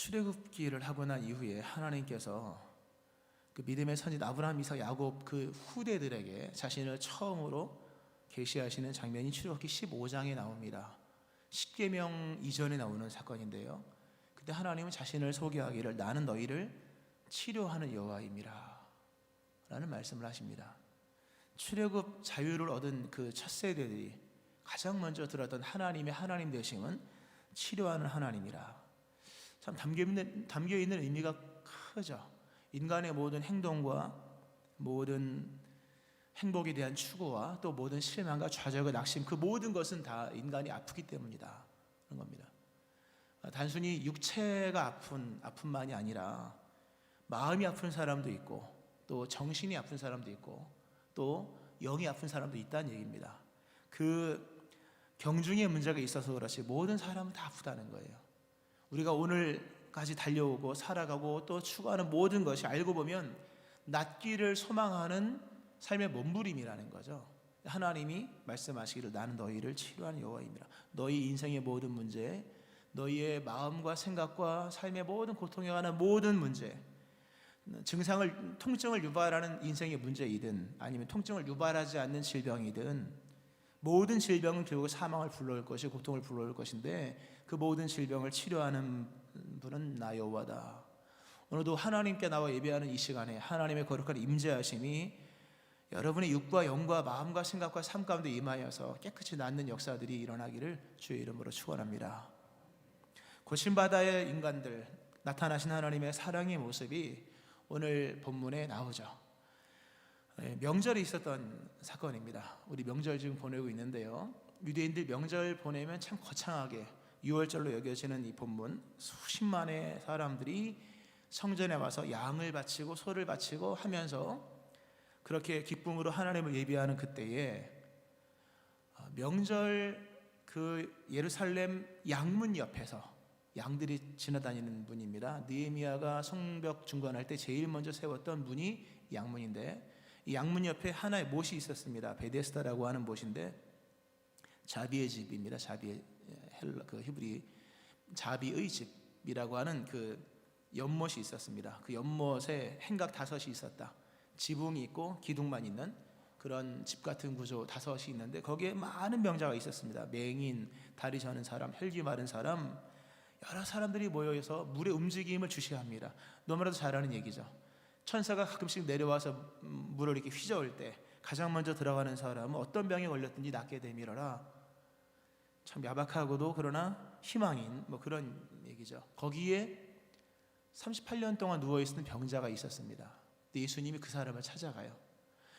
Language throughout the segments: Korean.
출애굽기를 하고 난 이후에 하나님께서 그 믿음의 선진 아브라함, 이삭, 야곱 그 후대들에게 자신을 처음으로 계시하시는 장면이 출애굽기 15장에 나옵니다. 십계명 이전에 나오는 사건인데요. 그때 하나님은 자신을 소개하기를 나는 너희를 치료하는 여호와임이라 라는 말씀을 하십니다. 출애굽 자유를 얻은 그 첫 세대들이 가장 먼저 들었던 하나님의 하나님 되심은 치료하는 하나님이라. 참 담겨있는 의미가 크죠. 인간의 모든 행동과 모든 행복에 대한 추구와 또 모든 실망과 좌절과 낙심, 그 모든 것은 다 인간이 아프기 때문이다 그런 겁니다. 단순히 육체가 아픔만이 아니라 마음이 아픈 사람도 있고 또 정신이 아픈 사람도 있고 또 영이 아픈 사람도 있다는 얘기입니다. 그 경중의 문제가 있어서 그렇지 모든 사람은 다 아프다는 거예요. 우리가 오늘까지 달려오고 살아가고 또 추구하는 모든 것이 알고 보면 낫기를 소망하는 삶의 몸부림이라는 거죠. 하나님이 말씀하시기를 나는 너희를 치료하는 여호와임이라. 너희 인생의 모든 문제, 너희의 마음과 생각과 삶의 모든 고통에 관한 모든 문제, 통증을 유발하는 인생의 문제이든 아니면 통증을 유발하지 않는 질병이든 모든 질병은 결국 사망을 불러올 것이 고통을 불러올 것인데 그 모든 질병을 치료하는 분은 나 여호와다. 오늘도 하나님께 나와 예배하는 이 시간에 하나님의 거룩한 임재하심이 여러분의 육과 영과 마음과 생각과 삶 가운데 임하여서 깨끗이 낫는 역사들이 일어나기를 주의 이름으로 축원합니다. 고침바다의 인간들 나타나신 하나님의 사랑의 모습이 오늘 본문에 나오죠. 명절이 있었던 사건입니다. 우리 명절 지금 보내고 있는데요. 유대인들 명절 보내면 참 거창하게 유월절로 여겨지는 이 본문, 수십만의 사람들이 성전에 와서 양을 바치고 소를 바치고 하면서 그렇게 기쁨으로 하나님을 예배하는 그때에 명절 그 예루살렘 양문 옆에서 양들이 지나다니는 문입니다. 느헤미야가 성벽 중건할 때 제일 먼저 세웠던 문이 양문인데 이 양문 옆에 하나의 못이 있었습니다. 베데스다라고 하는 못인데 자비의 집입니다. 그 히브리 자비의 집이라고 하는 그 연못이 있었습니다. 그 연못에 행각 5이 있었다. 지붕이 있고 기둥만 있는 그런 집 같은 구조 5이 있는데 거기에 많은 병자가 있었습니다. 맹인, 다리 저는 사람, 혈기 마른 사람, 여러 사람들이 모여서 물의 움직임을 주시합니다. 너무나도 잘 아는 얘기죠. 천사가 가끔씩 내려와서 물을 이렇게 휘저을 때 가장 먼저 들어가는 사람은 어떤 병에 걸렸든지 낫게 되밀어라. 참 야박하고도 그러나 희망인 그런 얘기죠. 거기에 38년 동안 누워있는 병자가 있었습니다. 예수님이 그 사람을 찾아가요.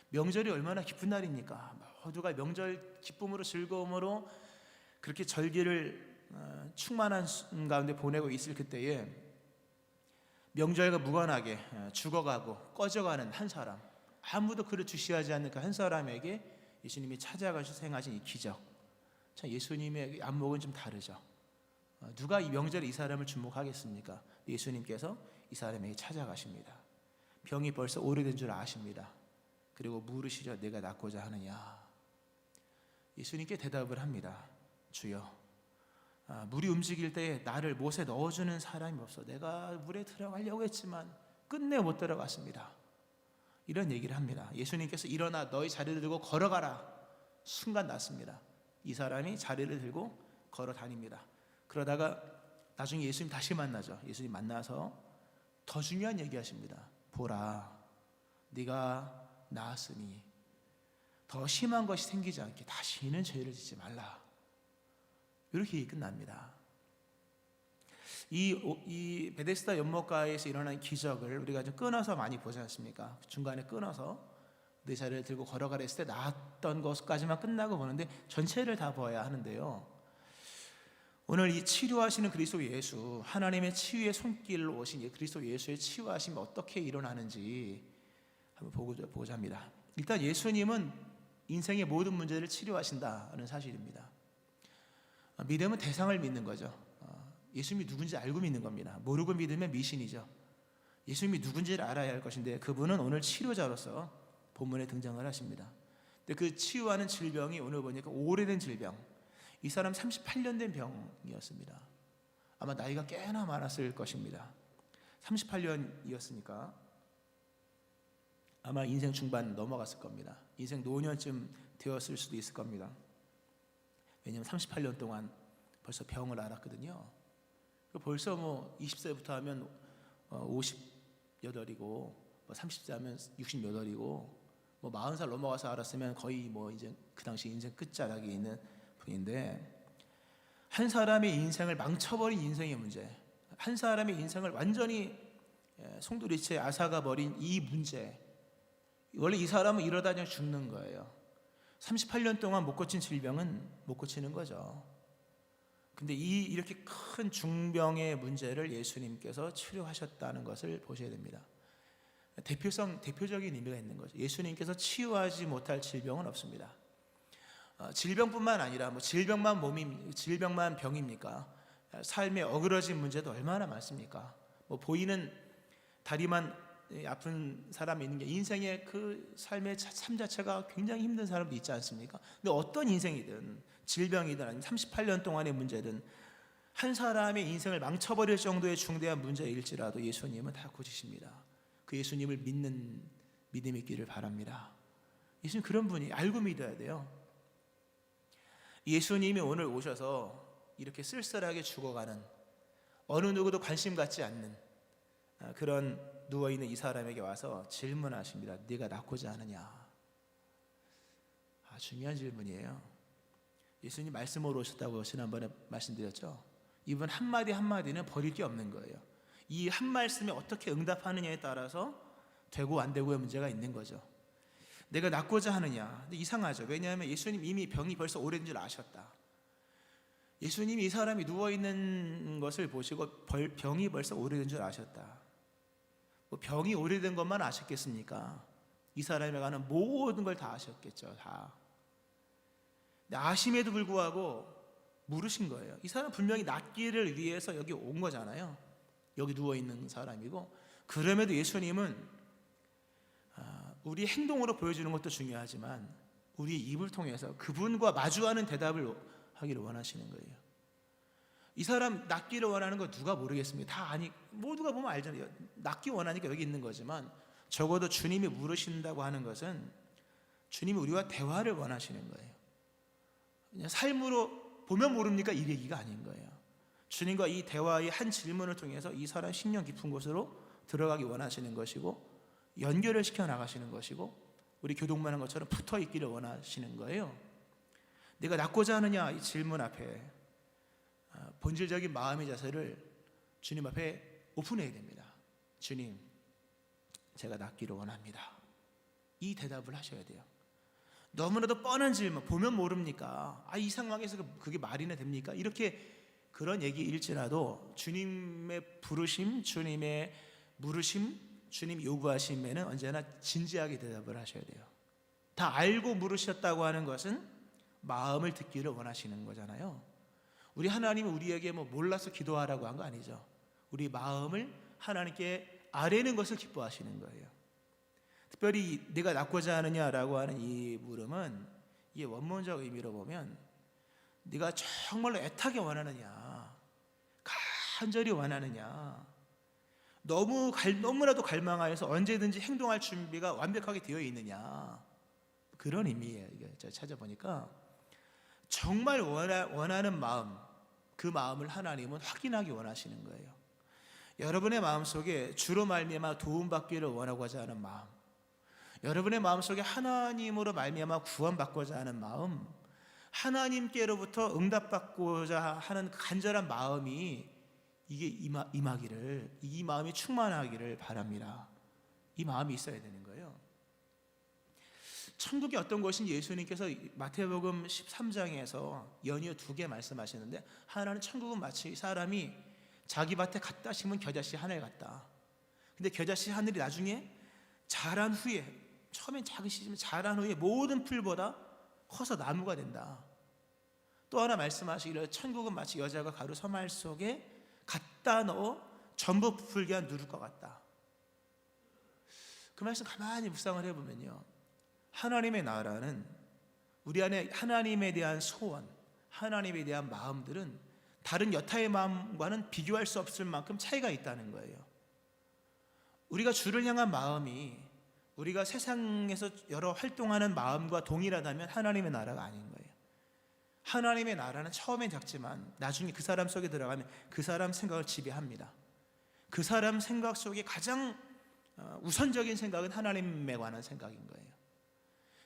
명절이 얼마나 기쁜 날입니까? 모두가 명절 기쁨으로 즐거움으로 그렇게 절기를 충만한 가운데 보내고 있을 그때에 명절과 무관하게 죽어가고 꺼져가는 한 사람, 아무도 그를 주시하지 않는 그 한 사람에게 예수님이 찾아가셔서 행하신 이 기적, 참 예수님의 안목은 좀 다르죠. 누가 이 명절에 이 사람을 주목하겠습니까? 예수님께서 이 사람에게 찾아가십니다. 병이 벌써 오래된 줄 아십니다. 그리고 물으시죠. 내가 낫고자 하느냐? 예수님께 대답을 합니다. 주여, 물이 움직일 때 나를 못에 넣어주는 사람이 없어. 내가 물에 들어가려고 했지만 끝내 못 들어갔습니다. 이런 얘기를 합니다. 예수님께서 일어나 너희 자리를 들고 걸어가라. 순간 낫습니다. 이 사람이 자리를 들고 걸어 다닙니다. 그러다가 나중에 예수님 다시 만나죠. 예수님 만나서 더 중요한 얘기 하십니다. 보라, 네가 나았으니 더 심한 것이 생기지 않게 다시는 죄를 짓지 말라. 이렇게 끝납니다. 이 베데스다 연못가에서 일어난 기적을 우리가 좀 끊어서 많이 보지 않습니까? 중간에 끊어서 내 자리를 들고 걸어가라 했을 때 나았던 것까지만 끝나고 보는데 전체를 다 보아야 하는데요. 오늘 이 치료하시는 그리스도 예수, 하나님의 치유의 손길로 오신 그리스도 예수의 치유하심이 어떻게 일어나는지 한번 보고자 합니다. 일단 예수님은 인생의 모든 문제를 치료하신다는 사실입니다. 믿음은 대상을 믿는 거죠. 예수님이 누군지 알고 믿는 겁니다. 모르고 믿으면 미신이죠. 예수님이 누군지를 알아야 할 것인데 그분은 오늘 치료자로서 본문에 등장을 하십니다. 근데 그 치유하는 질병이 오늘 보니까 오래된 질병, 이 사람 38년 된 병이었습니다. 아마 나이가 꽤나 많았을 것입니다. 38년이었으니까 아마 인생 중반 넘어갔을 겁니다. 인생 노년쯤 되었을 수도 있을 겁니다. 왜냐하면 38년 동안 벌써 병을 앓았거든요. 벌써 뭐 20세부터 하면 58이고 30세 하면 68이고 뭐 40살 넘어가서 알았으면 거의 뭐 이제 그 당시 인생 끝자락에 있는 분인데, 한 사람의 인생을 망쳐버린 인생의 문제, 한 사람의 인생을 완전히 송두리째 앗아가 버린 이 문제, 원래 이 사람은 이러다 그냥 죽는 거예요. 38년 동안 못 고친 질병은 못 고치는 거죠. 근데 이렇게 큰 중병의 문제를 예수님께서 치료하셨다는 것을 보셔야 됩니다. 대표적인 의미가 있는 거죠. 예수님께서 치유하지 못할 질병은 없습니다. 질병뿐만 아니라 뭐 질병만 병입니까? 삶에 어그러진 문제도 얼마나 많습니까? 뭐 보이는 다리만 아픈 사람이 있는 게, 인생의 그 삶의 삶 자체가 굉장히 힘든 사람도 있지 않습니까? 근데 어떤 인생이든 질병이든 아니면 38년 동안의 문제든 한 사람의 인생을 망쳐버릴 정도의 중대한 문제일지라도 예수님은 다 고치십니다. 그 예수님을 믿는 믿음이 있기를 바랍니다. 예수님 그런 분이, 알고 믿어야 돼요. 예수님이 오늘 오셔서 이렇게 쓸쓸하게 죽어가는, 어느 누구도 관심 갖지 않는 그런 누워있는 이 사람에게 와서 질문하십니다. 네가 낫고자 하느냐? 중요한 질문이에요. 예수님 말씀으로 오셨다고 지난번에 말씀드렸죠. 이분 한마디 한마디는 버릴 게 없는 거예요. 이 한 말씀에 어떻게 응답하느냐에 따라서 되고 안 되고의 문제가 있는 거죠. 내가 낫고자 하느냐? 근데 이상하죠. 왜냐하면 예수님 이미 병이 벌써 오래된 줄 아셨다. 예수님이 이 사람이 누워있는 것을 보시고 병이 벌써 오래된 줄 아셨다. 뭐 병이 오래된 것만 아셨겠습니까? 이 사람에 관한 모든 걸 다 아셨겠죠. 다. 근데 아심에도 불구하고 물으신 거예요. 이 사람 분명히 낫기를 위해서 여기 온 거잖아요. 여기 누워있는 사람이고. 그럼에도 예수님은 우리 행동으로 보여주는 것도 중요하지만 우리 입을 통해서 그분과 마주하는 대답을 하기를 원하시는 거예요. 이 사람 낫기를 원하는 거 누가 모르겠습니다. 다 아니, 모두가 보면 알잖아요. 낫기 원하니까 여기 있는 거지만, 적어도 주님이 물으신다고 하는 것은 주님이 우리와 대화를 원하시는 거예요. 그냥 삶으로 보면 모릅니까? 이 얘기가 아닌 거예요. 주님과 이 대화의 한 질문을 통해서 이 사람 심령 깊은 곳으로 들어가기 원하시는 것이고, 연결을 시켜 나가시는 것이고, 우리 교동만한 것처럼 붙어 있기를 원하시는 거예요. 내가 낫고자 하느냐? 이 질문 앞에 본질적인 마음의 자세를 주님 앞에 오픈해야 됩니다. 주님, 제가 낫기를 원합니다. 이 대답을 하셔야 돼요. 너무나도 뻔한 질문, 보면 모릅니까? 이 상황에서 그게 말이나 됩니까? 이렇게 그런 얘기일지라도 주님의 부르심, 주님의 물으심, 주님 요구하심에는 언제나 진지하게 대답을 하셔야 돼요. 다 알고 물으셨다고 하는 것은 마음을 듣기를 원하시는 거잖아요. 우리 하나님은 우리에게 뭐 몰라서 기도하라고 한 거 아니죠. 우리 마음을 하나님께 아뢰는 것을 기뻐하시는 거예요. 특별히 네가 낫고자 하느냐라고 하는 이 물음은, 이게 원문적 의미로 보면 네가 정말로 애타게 원하느냐, 간절히 원하느냐, 너무나도 갈망하여서 언제든지 행동할 준비가 완벽하게 되어 있느냐, 그런 의미예요. 이게 제가 찾아보니까 정말 원하는 마음, 그 마음을 하나님은 확인하기 원하시는 거예요. 여러분의 마음속에 주로 말미암아 도움받기를 원하고자 하는 마음, 여러분의 마음속에 하나님으로 말미암아 구원받고자 하는 마음, 하나님께로부터 응답받고자 하는 간절한 마음이 이게 임하기를, 이 마음이 충만하기를 바랍니다. 이 마음이 있어야 되는 거예요. 천국이 어떤 것인지 예수님께서 마태복음 13장에서 연이어 2개 말씀하시는데, 하나는 천국은 마치 사람이 자기 밭에 갖다 심은 겨자씨 하늘 같다. 근데 겨자씨 하늘이 나중에 자란 후에, 처음엔 작으시지만 자란 후에 모든 풀보다 커서 나무가 된다. 또 하나 말씀하시기를 천국은 마치 여자가 가루 서말 속에 갖다 넣어 전부 부풀게 한 누룩과 같다. 그 말씀 가만히 묵상을 해보면요, 하나님의 나라는 우리 안에 하나님에 대한 소원, 하나님에 대한 마음들은 다른 여타의 마음과는 비교할 수 없을 만큼 차이가 있다는 거예요. 우리가 주를 향한 마음이 우리가 세상에서 여러 활동하는 마음과 동일하다면 하나님의 나라가 아닌 거예요. 하나님의 나라는 처음엔 작지만 나중에 그 사람 속에 들어가면 그 사람 생각을 지배합니다. 그 사람 생각 속에 가장 우선적인 생각은 하나님에 관한 생각인 거예요.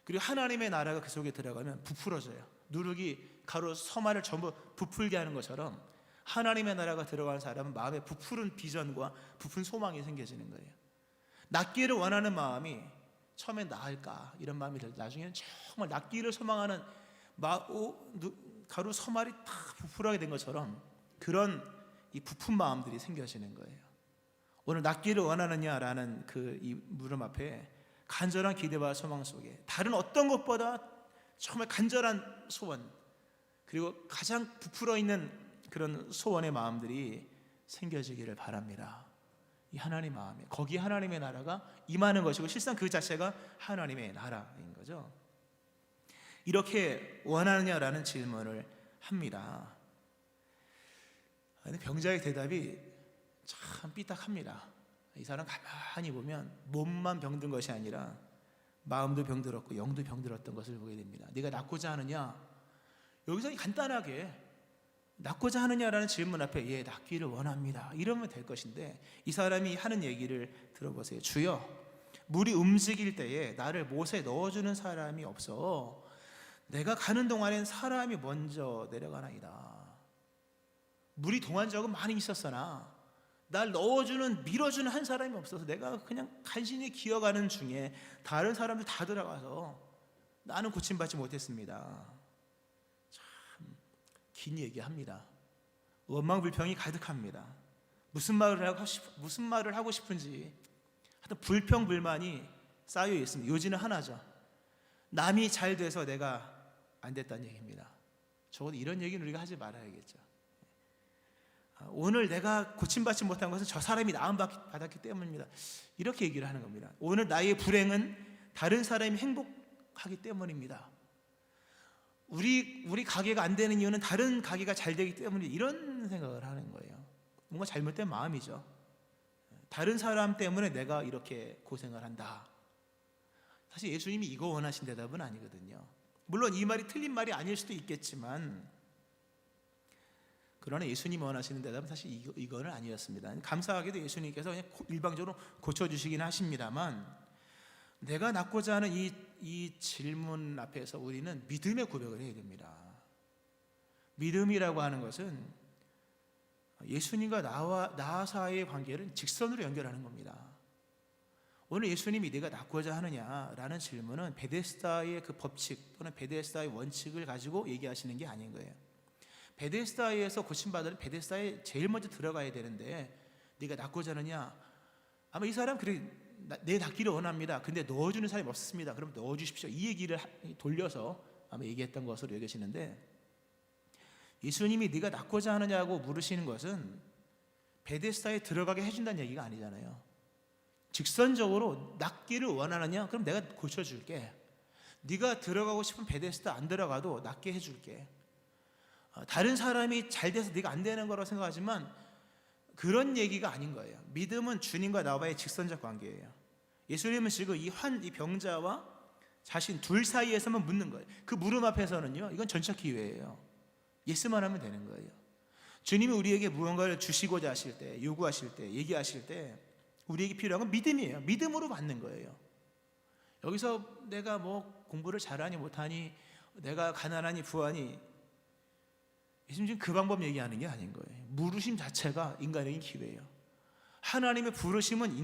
그리고 하나님의 나라가 그 속에 들어가면 부풀어져요. 누룩이 가로 서말을 전부 부풀게 하는 것처럼 하나님의 나라가 들어가는 사람은 마음에 부풀은 비전과 부푼 소망이 생겨지는 거예요. 낫기를 원하는 마음이 처음엔 나을까 이런 마음이 들고 나중에는 정말 낫기를 소망하는 가로 서말이 다 부풀하게 된 것처럼 그런 이 부푼 마음들이 생겨지는 거예요. 오늘 낫기를 원하느냐라는 이 물음 앞에 간절한 기대와 소망 속에 다른 어떤 것보다 정말 간절한 소원 그리고 가장 부풀어 있는 그런 소원의 마음들이 생겨지기를 바랍니다. 이 하나님 마음에 거기에 하나님의 나라가 임하는 것이고 실상 그 자체가 하나님의 나라인 거죠. 이렇게 원하느냐라는 질문을 합니다. 근데 병자의 대답이 참 삐딱합니다. 이 사람 가만히 보면 몸만 병든 것이 아니라 마음도 병들었고 영도 병들었던 것을 보게 됩니다. 네가 낫고자 하느냐? 여기서 간단하게 낫고자 하느냐라는 질문 앞에 예, 낫기를 원합니다. 이러면 될 것인데 이 사람이 하는 얘기를 들어보세요. 주여, 물이 움직일 때에 나를 못에 넣어주는 사람이 없어 내가 가는 동안엔 사람이 먼저 내려가나이다. 물이 동안적은 많이 있었으나 날 넣어주는 밀어주는 한 사람이 없어서 내가 그냥 간신히 기어가는 중에 다른 사람들 다 들어가서 나는 고침받지 못했습니다. 참 긴 얘기합니다. 원망불평이 가득합니다. 무슨 말을 하고 싶은지 하여튼 불평불만이 쌓여 있습니다. 요지는 하나죠. 남이 잘 돼서 내가 안 됐다는 얘기입니다. 적어도 이런 얘기는 우리가 하지 말아야겠죠. 오늘 내가 고침받지 못한 것은 저 사람이 나음받았기 때문입니다. 이렇게 얘기를 하는 겁니다. 오늘 나의 불행은 다른 사람이 행복하기 때문입니다. 우리 가게가 안 되는 이유는 다른 가게가 잘 되기 때문이다. 이런 생각을 하는 거예요. 뭔가 잘못된 마음이죠. 다른 사람 때문에 내가 이렇게 고생을 한다. 사실 예수님이 이거 원하신 대답은 아니거든요. 물론 이 말이 틀린 말이 아닐 수도 있겠지만 그러나 예수님이 원하시는 대답은 사실 이거는 아니었습니다. 감사하게도 예수님께서 그냥 일방적으로 고쳐주시긴 하십니다만 내가 낳고자 하는 이 질문 앞에서 우리는 믿음의 고백을 해야 됩니다. 믿음이라고 하는 것은 예수님과 나 사이의 관계를 직선으로 연결하는 겁니다. 오늘 예수님이 네가 낳고자 하느냐라는 질문은 베데스다의 그 법칙 또는 베데스다의 원칙을 가지고 얘기하시는 게 아닌 거예요. 베데스다에서 고침받으면 베데스다에 제일 먼저 들어가야 되는데 네가 낳고자 하느냐? 아마 이 사람 그래 내 낳기를 원합니다. 근데 넣어주는 사람이 없습니다. 그럼 넣어주십시오. 이 얘기를 돌려서 아마 얘기했던 것으로 여겨지는데 예수님이 네가 낳고자 하느냐고 물으시는 것은 베데스다에 들어가게 해준다는 얘기가 아니잖아요. 직선적으로 낳기를 원하느냐? 그럼 내가 고쳐줄게. 네가 들어가고 싶은 베데스다 안 들어가도 낫게 해줄게. 다른 사람이 잘 돼서 네가 안 되는 거라고 생각하지만 그런 얘기가 아닌 거예요. 믿음은 주님과 나와의 직선적 관계예요. 예수님은 지금 이 병자와 자신 둘 사이에서만 묻는 거예요. 그 물음 앞에서는요, 이건 전적 기회예요. 예스만 하면 되는 거예요. 주님이 우리에게 무언가를 주시고자 하실 때, 요구하실 때, 얘기하실 때 우리에게 필요한 건 믿음이에요. 믿음으로 받는 거예요. 여기서 내가 뭐 공부를 잘하니 못하니, 내가 가난하니 부하니, 예수님 지금 그 방법 얘기하는 게 아닌 거예요. 부르심 자체가 인간에게 기회예요. 하나님의 부르심은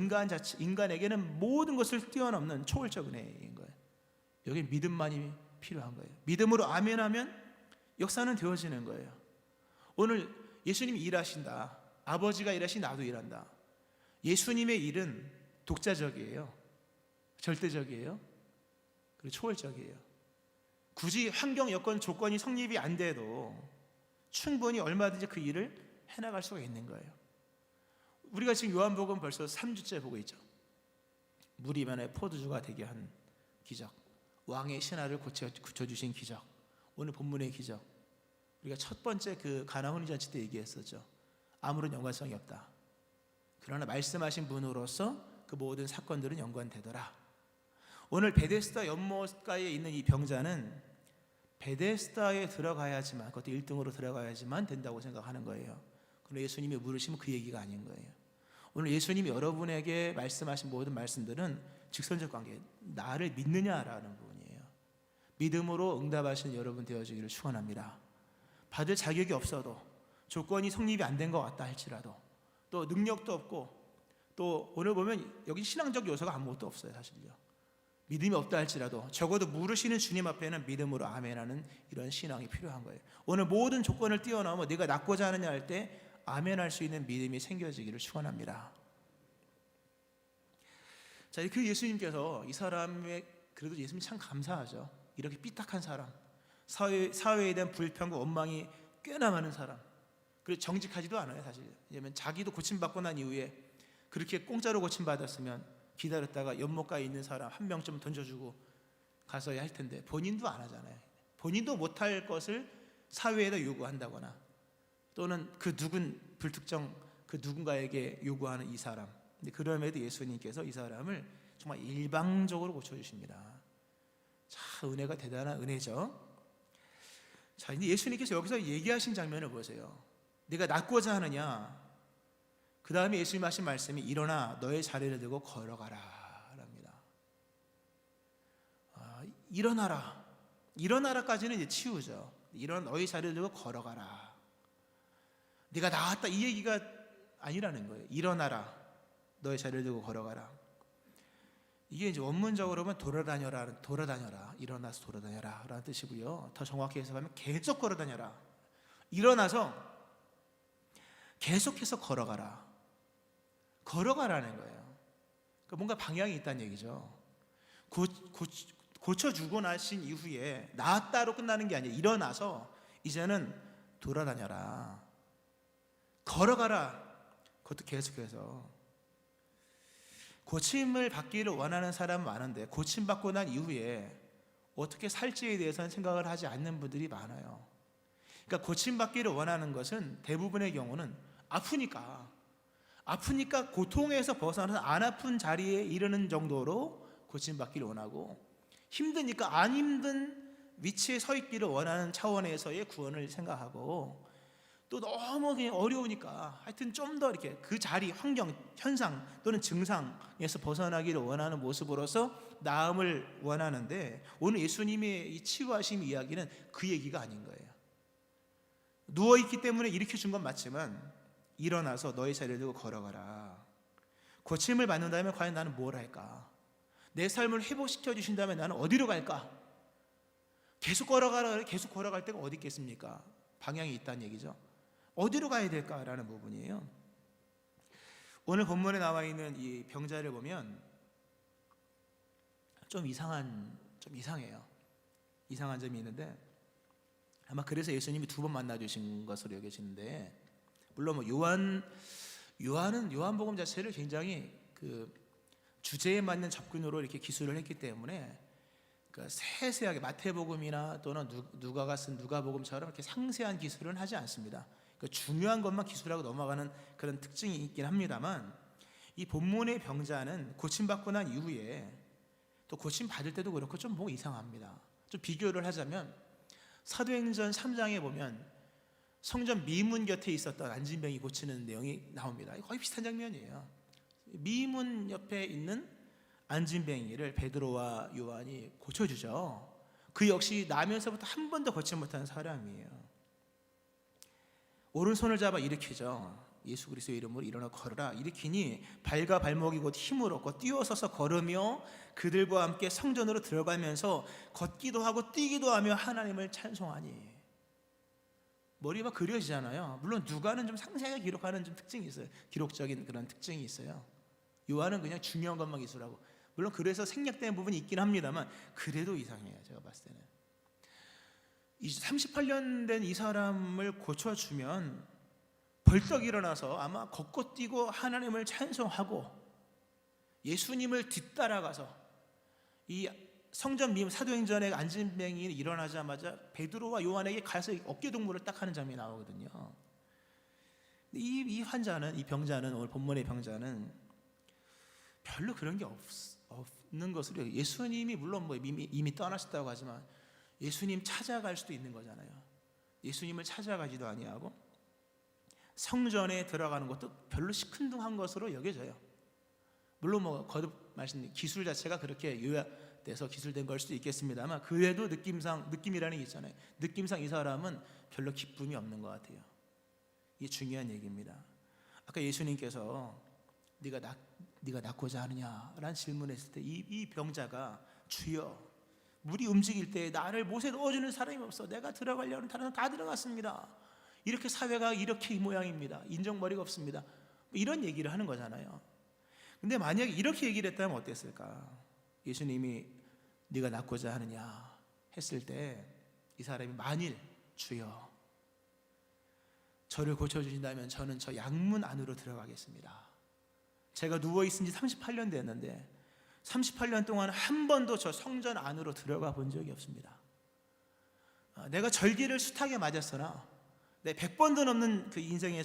인간에게는 모든 것을 뛰어넘는 초월적 은혜인 거예요. 여기 믿음만이 필요한 거예요. 믿음으로 아멘하면 역사는 되어지는 거예요. 오늘 예수님이 일하신다. 아버지가 일하시 나도 일한다. 예수님의 일은 독자적이에요. 절대적이에요. 그리고 초월적이에요. 굳이 환경, 여건, 조건이 성립이 안 돼도 충분히 얼마든지 그 일을 해나갈 수가 있는 거예요. 우리가 지금 요한복음 벌써 3주째 보고 있죠. 물이 변해 포도주가 되게 한 기적, 왕의 신하를 고쳐주신 기적, 오늘 본문의 기적, 우리가 첫 번째 그 가나 혼인잔치 때 얘기했었죠. 아무런 연관성이 없다. 그러나 말씀하신 분으로서 그 모든 사건들은 연관되더라. 오늘 베데스다 연못가에 있는 이 병자는 베데스다에 들어가야지만, 그것도 1등으로 들어가야지만 된다고 생각하는 거예요. 그런데 예수님이 물으시면 그 얘기가 아닌 거예요. 오늘 예수님이 여러분에게 말씀하신 모든 말씀들은 직선적 관계, 나를 믿느냐라는 부분이에요. 믿음으로 응답하시는 여러분 되어주기를 축원합니다. 받을 자격이 없어도, 조건이 성립이 안 된 것 같다 할지라도, 또 능력도 없고, 또 오늘 보면 여기 신앙적 요소가 아무것도 없어요. 사실요. 믿음이 없다 할지라도 적어도 물으시는 주님 앞에는 믿음으로 아멘하는 이런 신앙이 필요한 거예요. 오늘 모든 조건을 뛰어넘어 네가 낫고자 하느냐 할 때 아멘할 수 있는 믿음이 생겨지기를 축원합니다. 자, 그 예수님께서 이 사람의, 그래도 예수님 참 감사하죠. 이렇게 삐딱한 사람, 사회에 대한 불평과 원망이 꽤나 많은 사람, 그리고 정직하지도 않아요. 사실 왜냐하면 자기도 고침받고 난 이후에 그렇게 공짜로 고침받았으면 기다렸다가 연못가에 있는 사람 한 명쯤 던져주고 가서야 할 텐데 본인도 안 하잖아요. 본인도 못할 것을 사회에다 요구한다거나, 또는 그 불특정 그 누군가에게 요구하는 이 사람. 근데 그럼에도 예수님께서 이 사람을 정말 일방적으로 고쳐주십니다. 참 은혜가 대단한 은혜죠. 자, 이제 예수님께서 여기서 얘기하신 장면을 보세요. 네가 낫고자 하느냐? 그 다음에 예수님 하신 말씀이 일어나 너의 자리를 들고 걸어가라 랍니다. 일어나라까지는 이제 치우죠. 일어나 너의 자리를 들고 걸어가라. 네가 나았다 이 얘기가 아니라는 거예요. 일어나라, 너의 자리를 들고 걸어가라. 이게 이제 원문적으로 보면 돌아다녀라, 일어나서 돌아다녀라 라는 뜻이고요. 더 정확히 해석하면 계속 걸어다녀라. 일어나서 계속해서 걸어가라는 거예요. 그러니까 뭔가 방향이 있다는 얘기죠. 고쳐주고 나신 이후에 나았다로 끝나는 게 아니라 일어나서 이제는 돌아다녀라, 걸어가라. 그것도 계속해서. 고침을 받기를 원하는 사람은 많은데 고침받고 난 이후에 어떻게 살지에 대해서는 생각을 하지 않는 분들이 많아요. 그러니까 고침받기를 원하는 것은 대부분의 경우는 아프니까 고통에서 벗어나서 안 아픈 자리에 이르는 정도로 고침받기를 원하고, 힘드니까 안 힘든 위치에 서 있기를 원하는 차원에서의 구원을 생각하고, 또 너무 그냥 어려우니까 하여튼 좀 더 이렇게 그 자리, 환경, 현상 또는 증상에서 벗어나기를 원하는 모습으로서 나음을 원하는데, 오늘 예수님의 이 치유하심 이야기는 그 얘기가 아닌 거예요. 누워있기 때문에 일으켜준 건 맞지만 일어나서 너의 자리를 들고 걸어가라. 고침을 받는다면 과연 나는 뭘 할까? 내 삶을 회복시켜 주신다면 나는 어디로 갈까? 계속 걸어갈 데가 어디 있겠습니까? 방향이 있다는 얘기죠. 어디로 가야 될까라는 부분이에요. 오늘 본문에 나와 있는 이 병자를 보면 좀 이상해요. 이상한 점이 있는데, 아마 그래서 예수님이 2번 만나 주신 것으로 여겨지는데, 물론 뭐 요한복음 자체를 굉장히 그 주제에 맞는 접근으로 이렇게 기술을 했기 때문에 그 세세하게 마태복음이나 또는 누가가 쓴 누가복음처럼 이렇게 상세한 기술은 하지 않습니다. 그 중요한 것만 기술하고 넘어가는 그런 특징이 있긴 합니다만, 이 본문의 병자는 고침받고 난 이후에 또 고침받을 때도 그렇고 좀 뭐 이상합니다. 좀 비교를 하자면 사도행전 3장에 보면 성전 미문 곁에 있었던 안진병이 고치는 내용이 나옵니다. 거의 비슷한 장면이에요. 미문 옆에 있는 안진병이를 베드로와 요한이 고쳐주죠. 그 역시 나면서부터 한 번도 걷지 못한 사람이에요. 오른손을 잡아 일으키죠. 예수 그리스도의 이름으로 일어나 걸으라. 일으키니 발과 발목이 곧 힘을 얻고 뛰어서서 걸으며 그들과 함께 성전으로 들어가면서 걷기도 하고 뛰기도 하며 하나님을 찬송하니. 머리가 그려지잖아요. 물론 누가는 좀 상세하게 기록하는 좀 특징이 있어요. 기록적인 그런 특징이 있어요. 요한은 그냥 중요한 것만 기술하고, 물론 그래서 생략된 부분이 있긴 합니다만 그래도 이상해요. 제가 봤을 때는 38년 된 이 사람을 고쳐주면 벌떡 일어나서 아마 걷고 뛰고 하나님을 찬송하고 예수님을 뒤따라가서 이 성전 미 사도행전에 안진뱅이 일어나자마자 베드로와 요한에게 가서 어깨 동무를 딱 하는 장면이 나오거든요. 이 환자는, 이 병자는, 오늘 본문의 병자는 별로 그런 게 없는 것으로, 예수님이 물론 뭐 이미 떠나셨다고 하지만 예수님 찾아갈 수도 있는 거잖아요. 예수님을 찾아가지도 아니하고 성전에 들어가는 것도 별로 시큰둥한 것으로 여겨져요. 물론 뭐 거듭 말씀 기술 자체가 그렇게 요약돼서 기술된 걸 수도 있겠습니다만, 그 외에도 느낌이라는 게 있잖아요. 느낌상 이 사람은 별로 기쁨이 없는 것 같아요. 이게 중요한 얘기입니다. 아까 예수님께서 네가 낫고자 하느냐라는 질문했을 때 이 병자가 주여, 물이 움직일 때 나를 못에 넣어주는 사람이 없어. 내가 들어가려는 사람은 다 들어갔습니다. 이렇게 사회가 이렇게 이 모양입니다. 인정머리가 없습니다. 이런 얘기를 하는 거잖아요. 근데 만약에 이렇게 얘기를 했다면 어땠을까? 예수님이 네가 낫고자 하느냐 했을 때 이 사람이 만일 주여 저를 고쳐주신다면 저는 저 양문 안으로 들어가겠습니다. 제가 누워있은 지 38년 됐는데 38년 동안 한 번도 저 성전 안으로 들어가 본 적이 없습니다. 내가 절기를 숱하게 맞았으나 100번도 넘는 그 인생에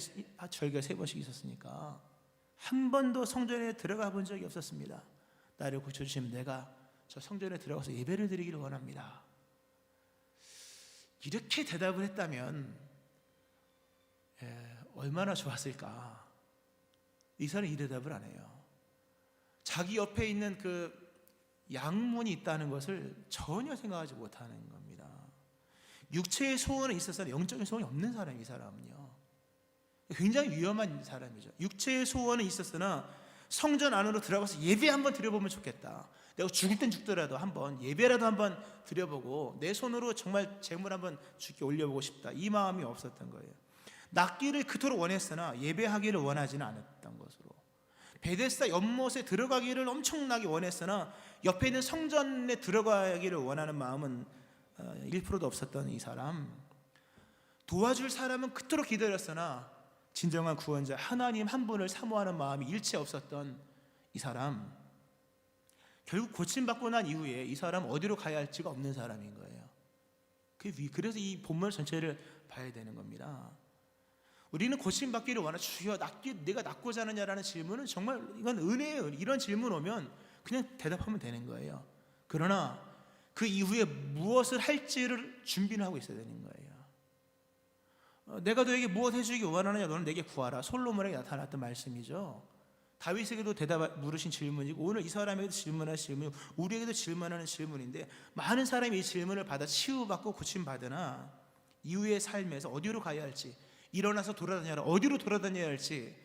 절기가 3번씩 있었으니까 한 번도 성전에 들어가 본 적이 없었습니다. 나를 고쳐주시면 내가 저 성전에 들어가서 예배를 드리기를 원합니다. 이렇게 대답을 했다면 얼마나 좋았을까. 이 사람은 이 대답을 안 해요. 자기 옆에 있는 그 양문이 있다는 것을 전혀 생각하지 못하는 겁니다. 육체의 소원은 있어서 영적인 소원이 없는 사람이, 이 사람은요. 굉장히 위험한 사람이죠. 육체의 소원은 있었으나 성전 안으로 들어가서 예배 한번 드려보면 좋겠다. 내가 죽을 땐 죽더라도 한번 예배라도 한번 드려보고 내 손으로 정말 제물 한번 주께 올려보고 싶다. 이 마음이 없었던 거예요. 낫기를 그토록 원했으나 예배하기를 원하지는 않았던 것으로, 베데스다 연못에 들어가기를 엄청나게 원했으나 옆에 있는 성전에 들어가기를 원하는 마음은 1%도 없었던 이 사람, 도와줄 사람은 그토록 기다렸으나 진정한 구원자 하나님 한 분을 사모하는 마음이 일체 없었던 이 사람, 결국 고침받고 난 이후에 이 사람 어디로 가야 할지가 없는 사람인 거예요. 그래서 이 본문 전체를 봐야 되는 겁니다. 우리는 고침받기를 원하죠. 주여 내가 낫고자 하느냐라는 질문은 정말 이건 은혜예요. 이런 질문 오면 그냥 대답하면 되는 거예요. 그러나 그 이후에 무엇을 할지를 준비를 하고 있어야 되는 거예요. 내가 너에게 무엇 해주기 원하느냐, 너는 내게 구하라. 솔로몬에게 나타났던 말씀이죠. 다윗에게도 물으신 질문이고 오늘 이 사람에게도 질문할 질문이고 우리에게도 질문하는 질문인데, 많은 사람이 이 질문을 받아 치유받고 고침받으나 이후의 삶에서 어디로 가야 할지, 일어나서 돌아다녀라 어디로 돌아다녀야 할지,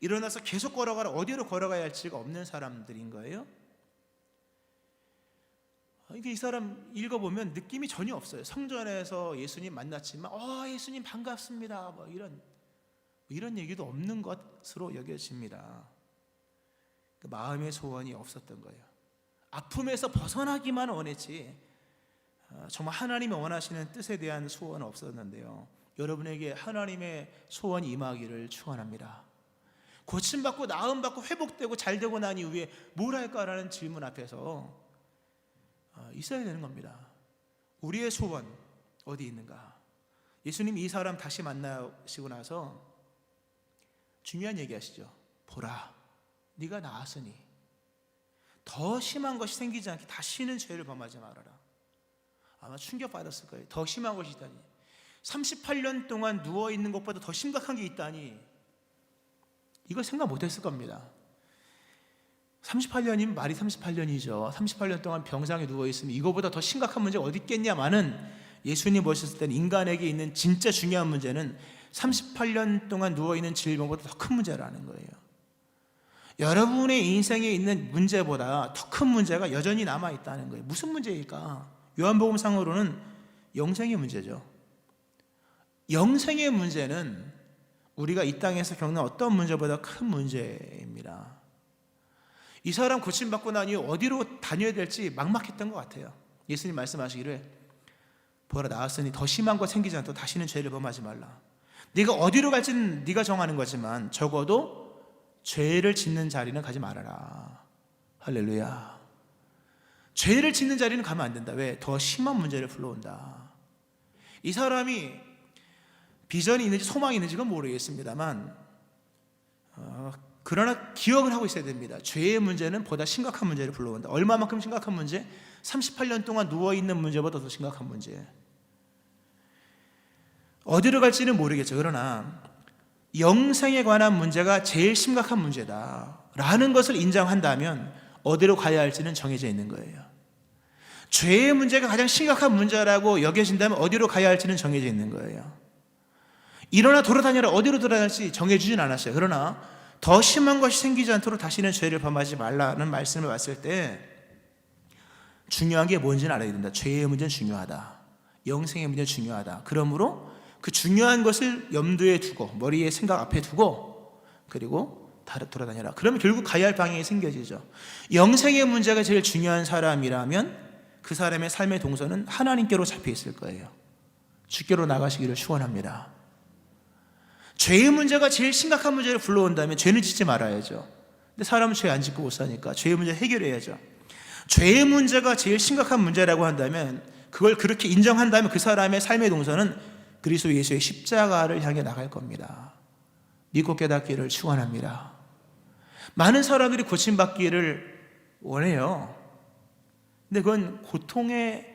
일어나서 계속 걸어가라 어디로 걸어가야 할지가 없는 사람들인 거예요. 이 사람 읽어보면 느낌이 전혀 없어요. 성전에서 예수님 만났지만 예수님 반갑습니다 뭐 이런 얘기도 없는 것으로 여겨집니다. 그 마음의 소원이 없었던 거예요. 아픔에서 벗어나기만 원했지 정말 하나님이 원하시는 뜻에 대한 소원은 없었는데요. 여러분에게 하나님의 소원이 임하기를 축원합니다. 고침받고 나음받고 회복되고 잘되고 난 이후에 뭘 할까라는 질문 앞에서 있어야 되는 겁니다. 우리의 소원 어디 있는가? 예수님이 이 사람 다시 만나시고 나서 중요한 얘기 하시죠. 보라, 네가 나았으니 더 심한 것이 생기지 않게 다시는 죄를 범하지 말아라. 아마 충격받았을 거예요. 더 심한 것이 있다니, 38년 동안 누워있는 것보다 더 심각한 게 있다니, 이걸 생각 못했을 겁니다. 38년이면 말이 38년이죠. 38년 동안 병상에 누워있으면 이거보다 더 심각한 문제가 어디 있겠냐마는, 예수님 보셨을 때는 인간에게 있는 진짜 중요한 문제는 38년 동안 누워있는 질병보다 더 큰 문제라는 거예요. 여러분의 인생에 있는 문제보다 더 큰 문제가 여전히 남아있다는 거예요. 무슨 문제일까? 요한복음상으로는 영생의 문제죠. 영생의 문제는 우리가 이 땅에서 겪는 어떤 문제보다 큰 문제입니다. 이 사람 고침받고 난 이후 어디로 다녀야 될지 막막했던 것 같아요. 예수님 말씀하시기를 보라, 나았으니 더 심한 것 생기지 않도록 다시는 죄를 범하지 말라. 네가 어디로 갈지는 네가 정하는 거지만 적어도 죄를 짓는 자리는 가지 말아라. 할렐루야. 죄를 짓는 자리는 가면 안 된다. 왜? 더 심한 문제를 불러온다. 이 사람이 비전이 있는지 소망이 있는지 는 모르겠습니다만 그러나 기억을 하고 있어야 됩니다. 죄의 문제는 보다 심각한 문제를 불러온다. 얼마만큼 심각한 문제? 38년 동안 누워있는 문제보다 더 심각한 문제. 어디로 갈지는 모르겠죠. 그러나 영생에 관한 문제가 제일 심각한 문제다 라는 것을 인정한다면 어디로 가야 할지는 정해져 있는 거예요. 죄의 문제가 가장 심각한 문제라고 여겨진다면 어디로 가야 할지는 정해져 있는 거예요. 일어나 돌아다녀라, 어디로 돌아다닐지 정해주진 않았어요. 그러나 더 심한 것이 생기지 않도록 다시는 죄를 범하지 말라는 말씀을 봤을 때 중요한 게 뭔지는 알아야 된다. 죄의 문제는 중요하다. 영생의 문제는 중요하다. 그러므로 그 중요한 것을 염두에 두고 머리에 생각 앞에 두고 그리고 돌아다녀라. 그러면 결국 가야 할 방향이 생겨지죠. 영생의 문제가 제일 중요한 사람이라면 그 사람의 삶의 동선은 하나님께로 잡혀 있을 거예요. 주께로 나가시기를 축원합니다. 죄의 문제가 제일 심각한 문제를 불러온다면 죄는 짓지 말아야죠. 근데 사람은 죄 안 짓고 못 사니까 죄의 문제 해결해야죠. 죄의 문제가 제일 심각한 문제라고 한다면 그걸 그렇게 인정한다면 그 사람의 삶의 동선은 그리스도 예수의 십자가를 향해 나갈 겁니다. 믿고 깨닫기를 축원합니다. 많은 사람들이 고침받기를 원해요. 근데 그건 고통의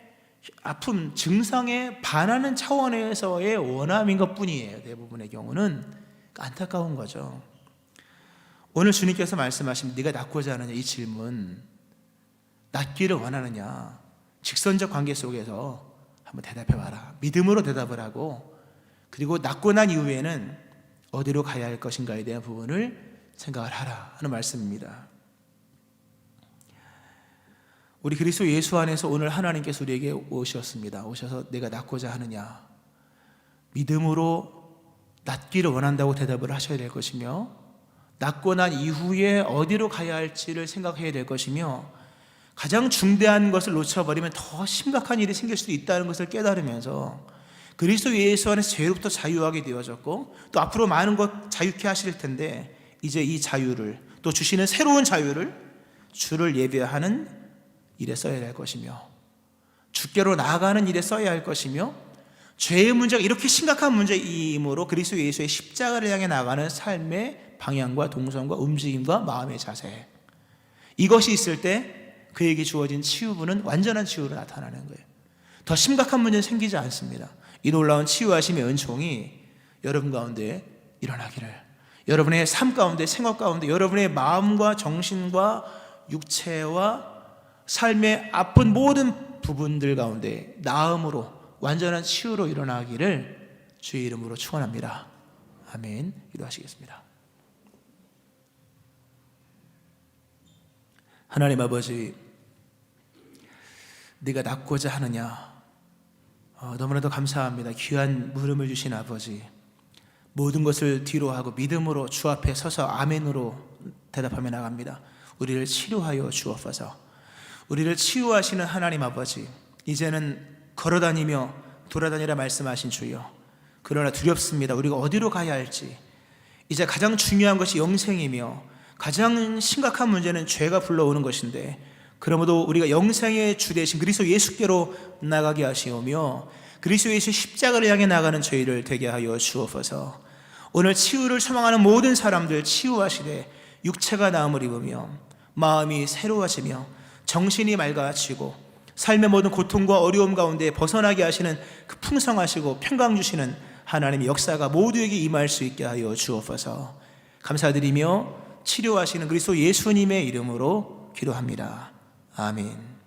아픔, 증상에 반하는 차원에서의 원함인 것뿐이에요. 대부분의 경우는 안타까운 거죠. 오늘 주님께서 말씀하신 네가 낫고자 하느냐 이 질문, 낫기를 원하느냐 직선적 관계 속에서 한번 대답해봐라. 믿음으로 대답을 하고 그리고 낫고 난 이후에는 어디로 가야 할 것인가에 대한 부분을 생각을 하라 하는 말씀입니다. 우리 그리스도 예수 안에서 오늘 하나님께서 우리에게 오셨습니다. 오셔서 내가 낫고자 하느냐 믿음으로 낫기를 원한다고 대답을 하셔야 될 것이며 낫고 난 이후에 어디로 가야 할지를 생각해야 될 것이며 가장 중대한 것을 놓쳐버리면 더 심각한 일이 생길 수도 있다는 것을 깨달으면서 그리스도 예수 안에서 죄로부터 자유하게 되어졌고 또 앞으로 많은 것 자유케 하실 텐데 이제 이 자유를 또 주시는 새로운 자유를 주를 예배하는 일에 써야 할 것이며 주께로 나아가는 일에 써야 할 것이며 죄의 문제가 이렇게 심각한 문제이므로 그리스도 예수의 십자가를 향해 나가는 삶의 방향과 동선과 움직임과 마음의 자세, 이것이 있을 때 그에게 주어진 치유분은 완전한 치유로 나타나는 거예요. 더 심각한 문제는 생기지 않습니다. 이 놀라운 치유하심의 은총이 여러분 가운데 일어나기를, 여러분의 삶 가운데, 생활 가운데, 여러분의 마음과 정신과 육체와 삶의 아픈 모든 부분들 가운데 나음으로 완전한 치유로 일어나기를 주의 이름으로 축원합니다. 아멘. 기도하시겠습니다. 하나님 아버지, 네가 낫고자 하느냐 너무나도 감사합니다. 귀한 물음을 주신 아버지, 모든 것을 뒤로 하고 믿음으로 주 앞에 서서 아멘으로 대답하며 나갑니다. 우리를 치료하여 주옵소서. 우리를 치유하시는 하나님 아버지, 이제는 걸어다니며 돌아다니라 말씀하신 주여, 그러나 두렵습니다. 우리가 어디로 가야 할지. 이제 가장 중요한 것이 영생이며 가장 심각한 문제는 죄가 불러오는 것인데 그러므로 우리가 영생의 주 되신 그리스도 예수께로 나가게 하시오며 그리스도 예수의 십자가를 향해 나가는 저희를 되게 하여 주옵소서. 오늘 치유를 소망하는 모든 사람들 치유하시되 육체가 나음을 입으며 마음이 새로워지며 정신이 맑아지고 삶의 모든 고통과 어려움 가운데 벗어나게 하시는 그 풍성하시고 평강 주시는 하나님의 역사가 모두에게 임할 수 있게 하여 주옵소서. 감사드리며 치료하시는 그리스도 예수님의 이름으로 기도합니다. 아멘.